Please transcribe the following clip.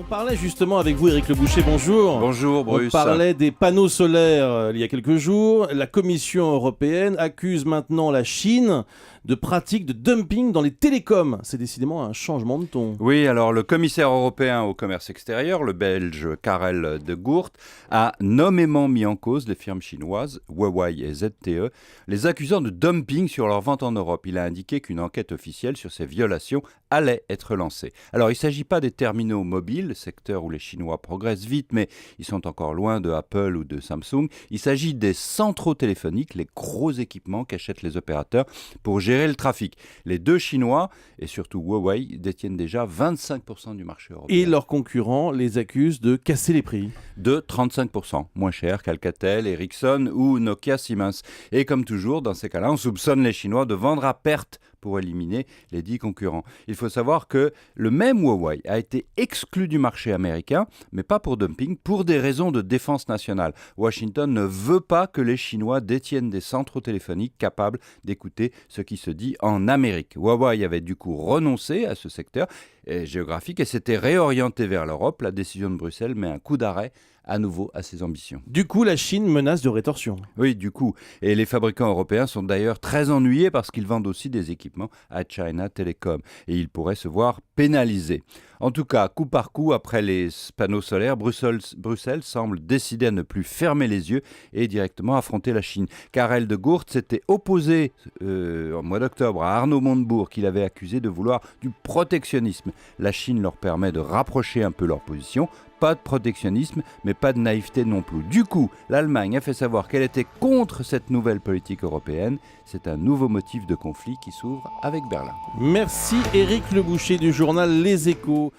On parlait justement avec vous, Éric Le Boucher, bonjour. Bonjour Bruce. On parlait des panneaux solaires il y a quelques jours. La Commission européenne accuse maintenant la Chine de pratiques de dumping dans les télécoms. C'est décidément un changement de ton. Oui, alors le commissaire européen au commerce extérieur, le belge Karel de Gucht, a nommément mis en cause les firmes chinoises Huawei et ZTE, les accusant de dumping sur leurs ventes en Europe. Il a indiqué qu'une enquête officielle sur ces violations allait être lancée. Alors il ne s'agit pas des terminaux mobiles, secteur où les Chinois progressent vite, mais ils sont encore loin de Apple ou de Samsung. Il s'agit des centraux téléphoniques, les gros équipements qu'achètent les opérateurs pour gérer le trafic. Les deux Chinois, et surtout Huawei, détiennent déjà 25% du marché européen. Et leurs concurrents les accusent de casser les prix. De 35%, moins cher qu'Alcatel, Ericsson ou Nokia Siemens. Et comme toujours, dans ces cas-là, on soupçonne les Chinois de vendre à perte pour éliminer les 10 concurrents. Il faut savoir que le même Huawei a été exclu du marché américain, mais pas pour dumping, pour des raisons de défense nationale. Washington ne veut pas que les Chinois détiennent des centraux téléphoniques capables d'écouter ce qui se dit en Amérique. Huawei avait du coup renoncé à ce secteur géographique et s'était réorienté vers l'Europe. La décision de Bruxelles met un coup d'arrêt à nouveau à ses ambitions. Du coup, la Chine menace de rétorsion. Oui, du coup. Et les fabricants européens sont d'ailleurs très ennuyés parce qu'ils vendent aussi des équipements à China Telecom et ils pourraient se voir pénalisés. En tout cas, coup par coup, après les panneaux solaires, Bruxelles semble décider à ne plus fermer les yeux et directement affronter la Chine. Karel de Gucht s'était opposé en mois d'octobre à Arnaud Montebourg, qu'il avait accusé de vouloir du protectionnisme. La Chine leur permet de rapprocher un peu leur position. Pas de protectionnisme, mais pas de naïveté non plus. Du coup, l'Allemagne a fait savoir qu'elle était contre cette nouvelle politique européenne. C'est un nouveau motif de conflit qui s'ouvre avec Berlin. Merci Éric Le Boucher du journal Les Échos.